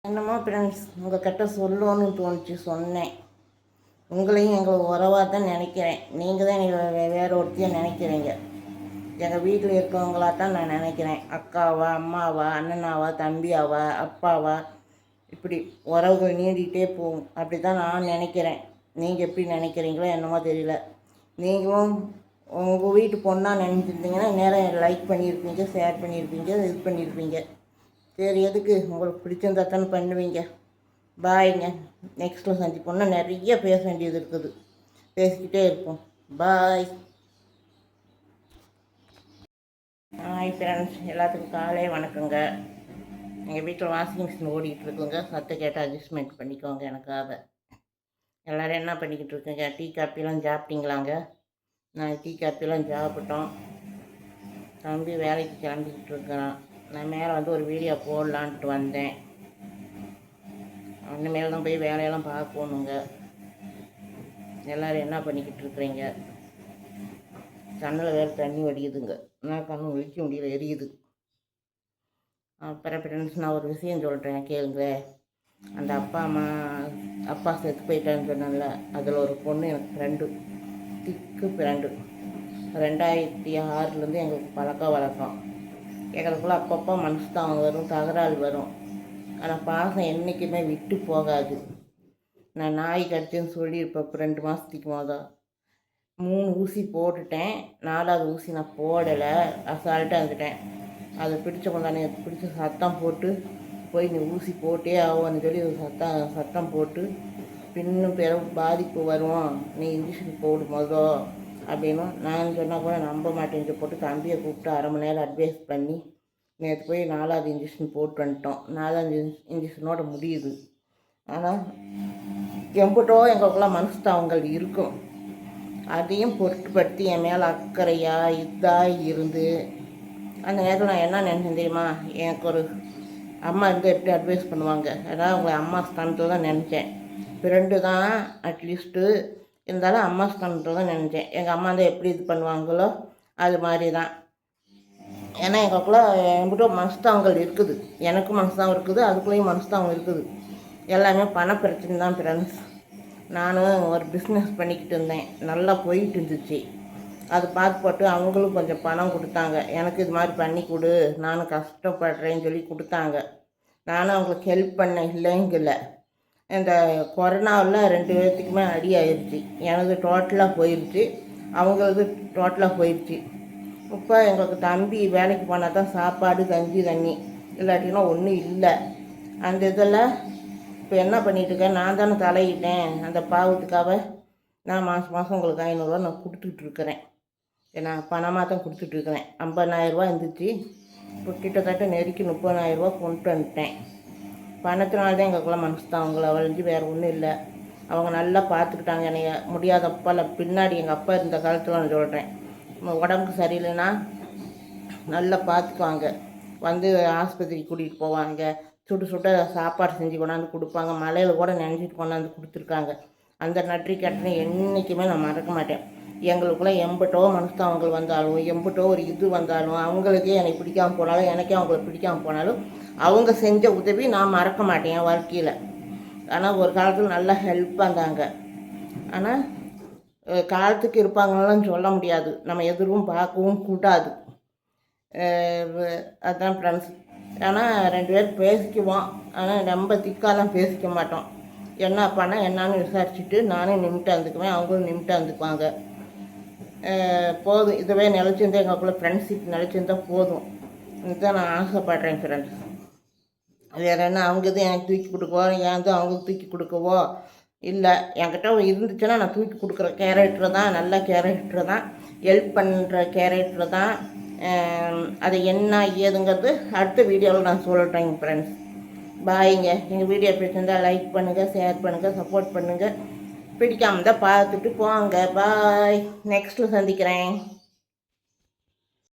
என்னமோ ஃப்ரெண்ட்ஸ் உங்கள்கிட்ட சொல்லணும்னு தோணுச்சு சொன்னேன். உங்களையும் எங்களை உறவாக தான் நினைக்கிறேன். நீங்கள் தான் வேற ஒருத்தையும் நினைக்கிறீங்க. எங்கள் வீட்டில் இருக்கவங்களாத்தான் நான் நினைக்கிறேன். அக்காவா, அம்மாவா, அண்ணனாவா, தம்பியாவா, அப்பாவா, இப்படி உறவுகள் நீடிகிட்டே போகும். அப்படி தான் நான் நினைக்கிறேன். நீங்கள் எப்படி நினைக்கிறீங்களோ என்னமோ தெரியல. நீங்களும் உங்கள் வீட்டு பொண்ணாக நினைச்சிருந்தீங்கன்னா நேரம் லைக் பண்ணியிருப்பீங்க, ஷேர் பண்ணியிருப்பீங்க, இது பண்ணியிருப்பீங்க. சரி, எதுக்கு உங்களுக்கு பிடிச்சிருந்தா தானே பண்ணுவீங்க. பாய்ங்க. நெக்ஸ்ட்டில் சந்திப்போம்னா நிறைய பேச வேண்டியது இருக்குது. பேசிக்கிட்டே இருப்போம். பாய். ஹாய் ஃப்ரெண்ட்ஸ், எல்லாத்துக்கும் காலை வணக்கங்க. எங்கள் வீட்டில் வாஷிங் மிஷின் ஓடிக்கிட்டு இருக்குங்க. சத்தம் கேட்டால் அட்ஜஸ்ட்மெண்ட் பண்ணிக்கோங்க எனக்காக. எல்லோரும் என்ன பண்ணிக்கிட்டு இருக்குங்க? டீ காப்பிலாம் சாப்பிட்டீங்களாங்க? நான் டீ காப்பிலாம் சாப்பிட்டோம். தம்பி வேலைக்கு கிளம்பிக்கிட்டு இருக்கிறான். நான் மேலே வந்து ஒரு வீடியோ போடலான்ட்டு வந்தேன். இனிமேல் தான் போய் வேலையெல்லாம் பார்க்கணுங்க. எல்லோரும் என்ன பண்ணிக்கிட்டு இருக்கிறீங்க? கண்ணில் வேறு தண்ணி வடியுதுங்க. நான் கண்ணு ஒழிக்க முடியல, எரியுது. அப்புறம் ஃப்ரெண்ட்ஸ், நான் ஒரு விஷயம் சொல்கிறேன் கேளுங்க. அந்த அப்பா செத்து போயிட்டான்னு சொன்னால, அதில் ஒரு பொண்ணு எனக்கு ஃப்ரெண்டு, திக்கு ஃப்ரெண்டு. 2006 எங்களுக்கு பழக்கம் வழக்கம். எங்களுக்குள்ள அப்பப்போ மனசுதான் வரும், தகராறு வரும். ஆனால் பாசம் என்றைக்குமே விட்டு போகாது. நான் நாய் கடிச்சுன்னு சொல்லியிருப்பேன். 2 மாதத்துக்கு மொதல் 3 ஊசி போட்டுட்டேன். 4வது ஊசி நான் போடலை, அசால்ட்டாக இருந்துட்டேன். அதை பிடிச்ச கொண்டானே பிடிச்ச சத்தம் போட்டு போய் நீ ஊசி போட்டே ஆகும்னு சொல்லி சத்தம் போட்டு பின்னும் பிறகு பாதிப்பு வரும், நீ இன்ஜெக்ஷன் போடு மொதல் அப்படின்னு நான் சொன்னால் கூட நம்ப மாட்டேன்னு போட்டு தம்பியை கூப்பிட்டு 1/2 மணி நேரம் அட்வைஸ் பண்ணி நேற்று போய் 4வது இன்ஜெக்ஷன் போட்டு வந்துட்டோம். 4வது இன்ஜெக்ஷனோட முடியுது. ஆனால் எம்பிட்டோ எங்களுக்குள்ள மனஸ்தாபங்கள் இருக்கும். அதையும் பொருட்படுத்தி என் மேலே அக்கறையாக இதாக இருந்து அந்த நேரத்தில் நான் என்ன நினச்சேன் தெரியுமா? எனக்கு ஒரு அம்மா இருந்து எப்படி அட்வைஸ் பண்ணுவாங்க, அதாவது உங்களை அம்மா ஸ்தானத்தில் தான் நினச்சேன். ஃப்ரெண்டு தான் அட்லீஸ்ட்டு இருந்தாலும் அம்மா ஸ்தானத்தில் தான் நினச்சேன். எங்கள் அம்மா தான் எப்படி இது பண்ணுவாங்களோ அது மாதிரி தான். ஏன்னா எங்களுக்குள்ள என்கிட்ட மனஸ்தாபங்கள் இருக்குது. எனக்கும் மனஸ்தாபம் இருக்குது, அதுக்குள்ளேயும் மனஸ்தாபம் இருக்குது. எல்லாமே பண பிரச்சனை தான் ஃப்ரெண்ட்ஸ். நானும் ஒரு பிஸ்னஸ் பண்ணிக்கிட்டு இருந்தேன், நல்லா போயிட்டு இருந்துச்சு. அது பார்த்து அவங்களும் கொஞ்சம் பணம் கொடுத்தாங்க. எனக்கு இது மாதிரி பண்ணி கொடு, நானும் கஷ்டப்படுறேன்னு சொல்லி கொடுத்தாங்க. நானும் அவங்களுக்கு ஹெல்ப் பண்ணேன், இல்லைங்கல்ல. இந்த கொரோனாவில் 2 பேர்த்துக்குமே அடி ஆயிடுச்சு. எனது டோட்டலாக போயிடுச்சு, அவங்களது டோட்டலாக போயிடுச்சு. இப்போ எங்களுக்கு தம்பி வேலைக்கு போனால் தான் சாப்பாடு, கஞ்சி, தண்ணி, இல்லாட்டினா ஒன்றும் இல்லை. அந்த இதில் இப்போ என்ன பண்ணிகிட்ருக்கேன், நான் தானே தலையிட்டேன். அந்த பாவத்துக்காக நான் மாதம் உங்களுக்கு 500 நான் கொடுத்துட்ருக்குறேன். ஏன்னா பணமாக தான் கொடுத்துட்ருக்குறேன். 50,000 இருந்துச்சு. இப்போ கிட்டத்தட்ட நெருக்கி 30,000 கொண்டு வந்துட்டேன். பணத்தினால்தான் எங்களுக்குள்ள மனசுதான் அவங்கள வளைஞ்சு வேறு ஒன்றும் இல்லை. அவங்க நல்லா பார்த்துக்கிட்டாங்க என்னைய. முடியாதப்பா பின்னாடி எங்கள் அப்பா இருந்த காலத்தில் நான் சொல்கிறேன், உடம்புக்கு சரியில்லைன்னா நல்லா பார்த்துக்குவாங்க. வந்து ஆஸ்பத்திரிக்கு கூட்டிகிட்டு போவாங்க, சுட சாப்பாடு செஞ்சு கொண்டாந்து கொடுப்பாங்க. மலையில் கூட நினைச்சிட்டு கொண்டாந்து கொடுத்துருக்காங்க. அந்த நன்றி கட்டணை என்றைக்குமே நான் மறக்க மாட்டேன். எங்களுக்குள்ளே எம்பிட்டோ மனஸ்தாபங்கள் வந்தாலும், எம்பிட்டோ ஒரு இது வந்தாலும், அவங்களுக்கே எனக்கு பிடிக்காமல் போனாலும், எனக்கே அவங்கள பிடிக்காமல் போனாலும், அவங்க செஞ்ச உதவி நான் மறக்க மாட்டேன் என் வாழ்க்கையில். ஆனால் ஒரு காலத்தில் நல்லா ஹெல்ப் வந்தாங்க. ஆனால் காலத்துக்கு இருப்பாங்கன்னு சொல்ல முடியாது, நம்ம எதிரும் பார்க்கவும் கூடாது. அதுதான் ஃப்ரெண்ட்ஸ். ஆனால் 2 பேர் பேசிக்குவோம், ஆனால் ரொம்ப திக்காலாம் பேசிக்க மாட்டோம். என்ன பண்ணால் என்னான்னு விசாரிச்சுட்டு நானும் நிமிட்டாக இருந்துக்குவேன், அவங்களும் நிமிட்டாக இருந்துக்குவாங்க. போதும், இதுவே நிலச்சிருந்தா எங்களுக்குள்ள ஃப்ரெண்ட்ஷிப் நிலச்சிருந்தால் போதும். இதுதான் நான் ஆசைப்படுறேன் ஃப்ரெண்ட்ஸ். வேறு என்ன, அவங்க இது எனக்கு தூக்கி கொடுக்கவோ, ஏன் தான் அவங்களுக்கு தூக்கி கொடுக்கவோ இல்லை. என்கிட்ட இருந்துச்சுன்னா நான் தூக்கி கொடுக்குற கேரக்டர் தான், நல்ல கேரக்டர் தான், ஹெல்ப் பண்ணுற கேரக்டர் தான். அது என்ன ஏதுங்கிறது அடுத்த வீடியோவில் நான் சொல்கிறேங்க ஃப்ரெண்ட்ஸ். பாய்ங்க. எங்கள் வீடியோ பிடிச்சிருந்தால் லைக் பண்ணுங்கள், ஷேர் பண்ணுங்கள், சப்போர்ட் பண்ணுங்கள். பிடிக்காமல் தான் பார்த்துட்டு போங்க. பாய். நெக்ஸ்ட்டில் சந்திக்கிறேன்.